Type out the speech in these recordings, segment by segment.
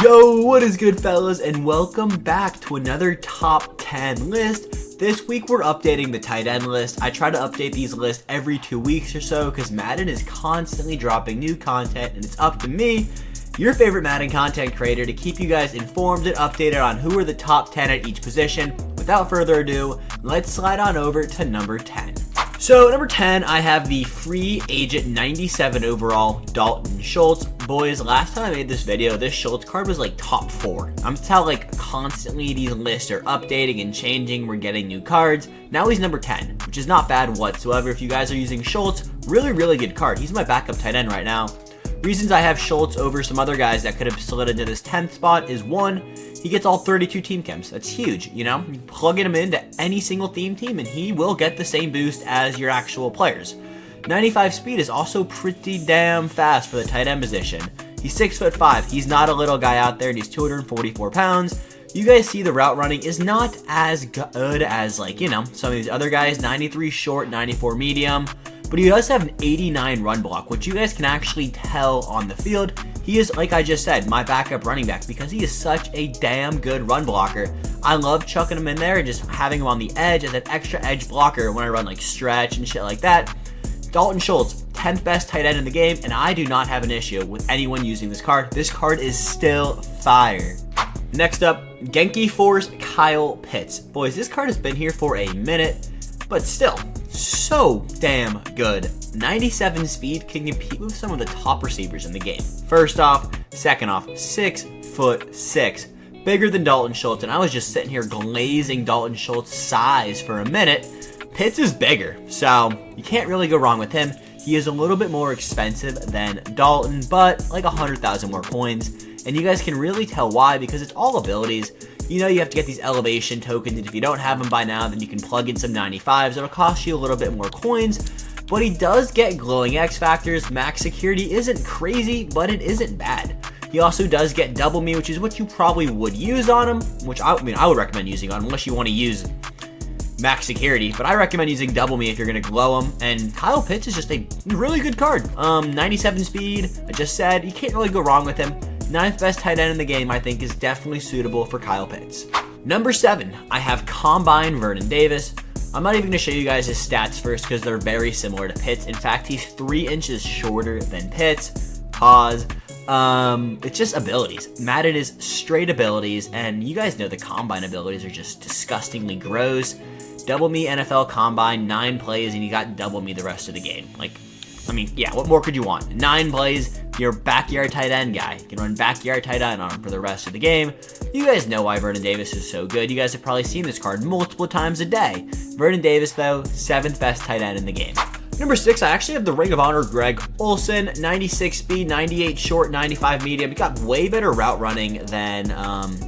Yo, what is good, fellas, and welcome back to another top 10 list. This week we're updating the tight end list. I try to update these lists every 2 weeks or so because Madden is constantly dropping new content, and it's up to me, your favorite Madden content creator, to keep you guys informed and updated on who are the top 10 at each position. Without further ado, let's slide on over to number 10. So, number 10, I have the free agent 97 overall Dalton Schultz. Boys, last time I made this video, this Schultz card was like top 4. I'm telling constantly these lists are updating and changing. We're getting new cards. Now he's number 10, which is not bad whatsoever. If you guys are using Schultz, really good card. He's my backup tight end right now. Reasons I have Schultz over some other guys that could have slid into this 10th spot is, one, he gets all 32 team chems. That's huge, you know? You plug him into any single team and he will get the same boost as your actual players. 95 speed is also pretty damn fast for the tight end position. He's 6'5". He's not a little guy out there, and he's 244 pounds. You guys see the route running is not as good as, like, you know, some of these other guys. 93 short, 94 medium. But he does have an 89 run block, which you guys can actually tell on the field. He is, like I just said, my backup running back because he is such a damn good run blocker. I love chucking him in there and just having him on the edge as an extra edge blocker when I run like stretch and shit like that. Dalton Schultz, 10th best tight end in the game, and I do not have an issue with anyone using this card. This card is still fire. Next up, Genki Force Kyle Pitts. Boys, this card has been here for a minute, but still, so damn good. 97 speed, can compete with some of the top receivers in the game. First off, second off, 6'6", bigger than Dalton Schultz, and I was just sitting here glazing Dalton Schultz size for a minute. Pitts is bigger, so you can't really go wrong with him. He is a little bit more expensive than Dalton, but like 100,000 more coins, and you guys can really tell why, because it's all abilities. You know, you have to get these elevation tokens, and if you don't have them by now, then you can plug in some 95s. It'll cost you a little bit more coins, but he does get glowing X factors. Max security isn't crazy, but it isn't bad. He also does get double me, which is what you probably would use on him, which I would recommend using on him unless you want to use max security, but I recommend using double me if you're going to glow him. And Kyle Pitts is just a really good card. 97 speed, I just said, you can't really go wrong with him. 9th best tight end in the game, I think, is definitely suitable for Kyle Pitts. Number 7, I have Combine Vernon Davis. I'm not even going to show you guys his stats first because they're very similar to Pitts. In fact, he's 3 inches shorter than Pitts. Pause. It's just abilities. Madden is straight abilities, and you guys know the Combine abilities are just disgustingly gross. Double me NFL Combine, 9 plays, and you got double me the rest of the game. Like, I mean, yeah, what more could you want? 9 plays, you're a backyard tight end guy. You can run backyard tight end on him for the rest of the game. You guys know why Vernon Davis is so good. You guys have probably seen this card multiple times a day. Vernon Davis, though, 7th best tight end in the game. Number 6, I actually have the Ring of Honor Greg Olsen, 96 speed, 98 short, 95 medium. He got way better route running than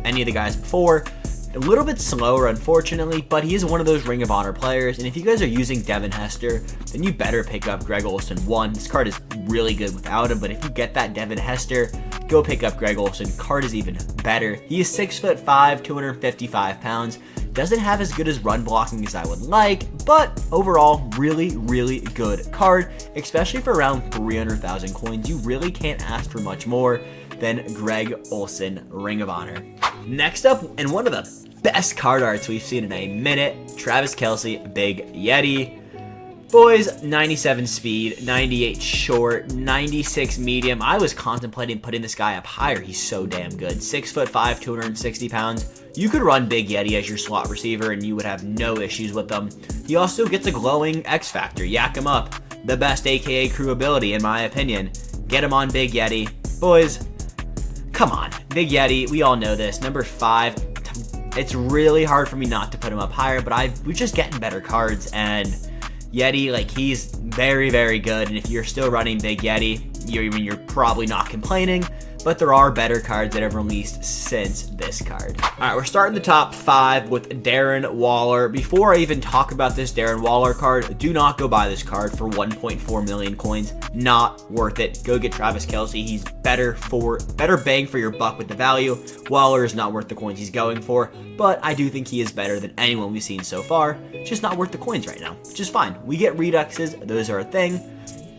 any of the guys before. A little bit slower, unfortunately, but he is one of those Ring of Honor players, and if you guys are using Devin Hester, then you better pick up Greg Olsen 1. This card is really good without him, but if you get that Devin Hester, go pick up Greg Olsen. Card is even better. He is 6'5", 255 pounds. Doesn't have as good as run blocking as I would like, but overall, really good card, especially for around 300,000 coins. You really can't ask for much more than Greg Olsen Ring of Honor. Next up, and one of the best card arts we've seen in a minute, Travis Kelce, Big Yeti. Boys, 97 speed, 98 short, 96 medium. I was contemplating putting this guy up higher. He's so damn good. 6'5", 260 pounds. You could run Big Yeti as your slot receiver and you would have no issues with them. He also gets a glowing X factor. Yak him up. The best AKA crew ability, in my opinion. Get him on Big Yeti. Boys, come on. Big Yeti, we all know this. Number 5. It's really hard for me not to put him up higher, but we're just getting better cards, and Yeti, like, he's very good, and if you're still running Big Yeti, you're probably not complaining, but there are better cards that have released since this card. All right, we're starting the top 5 with Darren Waller. Before I even talk about this Darren Waller card, do not go buy this card for 1.4 million coins. Not worth it. Go get Travis Kelce. He's better bang for your buck with the value. Waller is not worth the coins he's going for, but I do think he is better than anyone we've seen so far. Just not worth the coins right now, which is fine. We get reduxes. Those are a thing.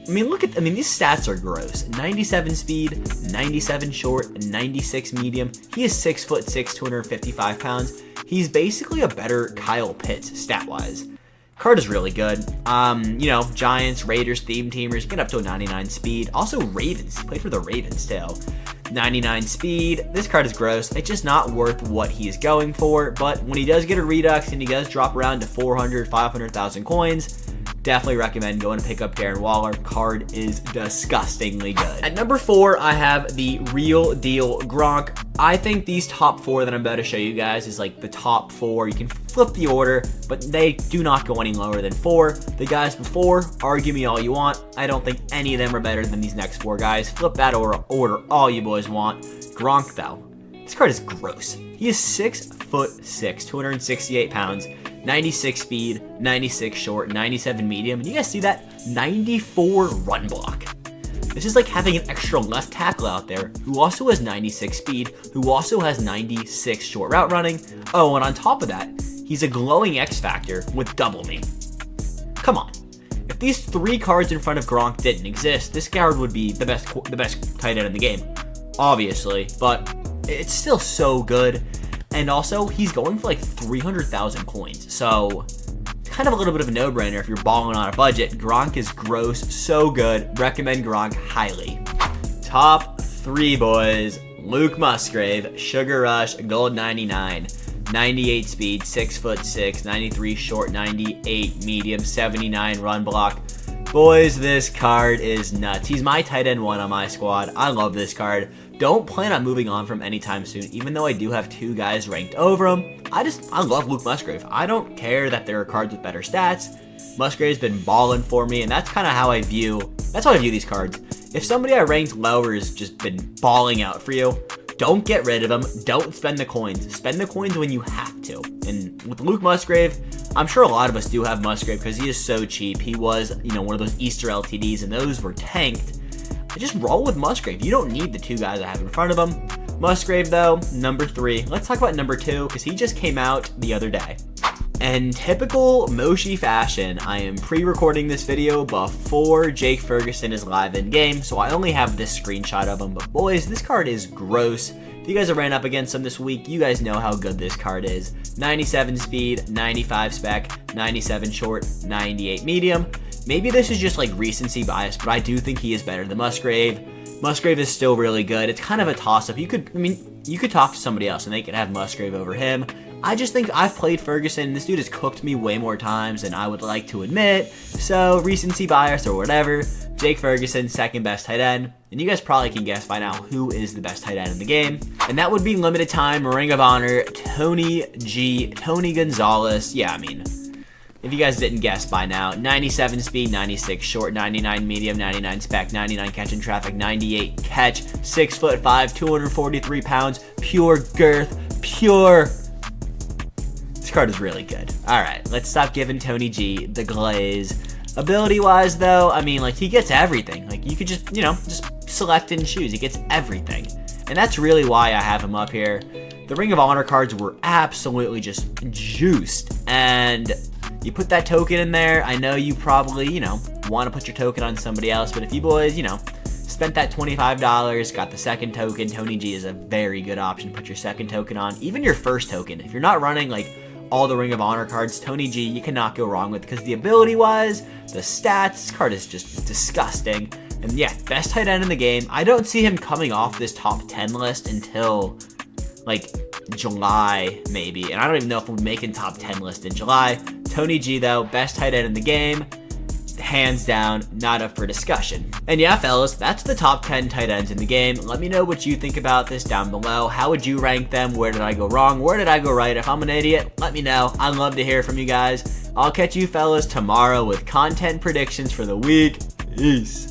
these stats are gross. 97 speed, 97 short, and 96 medium. He is 6'6", 255 pounds. He's basically a better Kyle Pitts stat-wise. Card is really good. Giants, Raiders, theme teamers, get up to a 99 speed. Also Ravens, he played for the Ravens too. 99 speed. This card is gross. It's just not worth what he's going for, but when he does get a redux and he does drop around to 400, 500,000 coins, definitely recommend going to pick up Darren Waller. Card is disgustingly good. At number 4, I have the real deal Gronk. I think these top 4 that I'm about to show you guys is like the top 4. You can flip the order, but they do not go any lower than 4. The guys before, argue me all you want. I don't think any of them are better than these next 4 guys. Flip that order all you boys want. Gronk, though, this card is gross. He is 6'6", 268 pounds. 96 speed, 96 short, 97 medium, and you guys see that? 94 run block. This is like having an extra left tackle out there who also has 96 speed, who also has 96 short route running. Oh, and on top of that, he's a glowing X Factor with double me. Come on. If these 3 cards in front of Gronk didn't exist, this card would be the best tight end in the game, obviously, but it's still so good. And also, he's going for like 300,000 coins. So, kind of a little bit of a no-brainer if you're balling on a budget. Gronk is gross, so good. Recommend Gronk highly. Top 3, boys. Luke Musgrave, Sugar Rush, Gold 99. 98 speed, 6'6", 93 short, 98 medium, 79 run block. Boys, this card is nuts. He's my tight end 1 on my squad. I love this card. Don't plan on moving on from anytime soon, even though I do have 2 guys ranked over him. I love Luke Musgrave. I don't care that there are cards with better stats. Musgrave's been balling for me, and that's kind of how I view these cards. If somebody I ranked lower has just been balling out for you, don't get rid of him. Don't spend the coins. Spend the coins when you have to. And with Luke Musgrave, I'm sure a lot of us do have Musgrave because he is so cheap. He was, one of those Easter LTDs, and those were tanked. Just roll with Musgrave. You don't need the 2 guys I have in front of him. Musgrave, though, number 3. Let's talk about number 2, because he just came out the other day. In typical Moshi fashion, I am pre-recording this video before Jake Ferguson is live in game, so I only have this screenshot of him. But boys, this card is gross. If you guys have ran up against him this week, you guys know how good this card is. 97 speed, 95 spec, 97 short, 98 medium. Maybe this is just like recency bias, but I do think he is better than Musgrave. Musgrave is still really good. It's kind of a toss-up. You could talk to somebody else and they could have Musgrave over him. I just think I've played Ferguson. This dude has cooked me way more times than I would like to admit. So recency bias or whatever. Jake Ferguson, second best tight end. And you guys probably can guess by now who is the best tight end in the game. And that would be limited time, Ring of Honor, Tony Gonzalez. Yeah, if you guys didn't guess by now, 97 speed, 96 short, 99 medium, 99 spec, 99 catch in traffic, 98 catch, 6'5", 243 pounds, pure girth, pure. This card is really good. All right, let's stop giving Tony G the glaze. Ability-wise, though, he gets everything. You could just select and choose. He gets everything. And that's really why I have him up here. The Ring of Honor cards were absolutely just juiced. And you put that token in there. I know you probably, want to put your token on somebody else. But if you boys, spent that $25, got the second token, Tony G is a very good option to put your second token on. Even your first token. If you're not running, all the Ring of Honor cards, Tony G, you cannot go wrong with, because the ability-wise, the stats, this card is just disgusting. And yeah, best tight end in the game. I don't see him coming off this top 10 list until, July, maybe. And I don't even know if we're making top 10 list in July. Tony G, though, best tight end in the game. Hands down, not up for discussion. And yeah, fellas, that's the top 10 tight ends in the game. Let me know what you think about this down below. How would you rank them? Where did I go wrong? Where did I go right? If I'm an idiot, let me know. I'd love to hear from you guys. I'll catch you fellas tomorrow with content predictions for the week. Peace.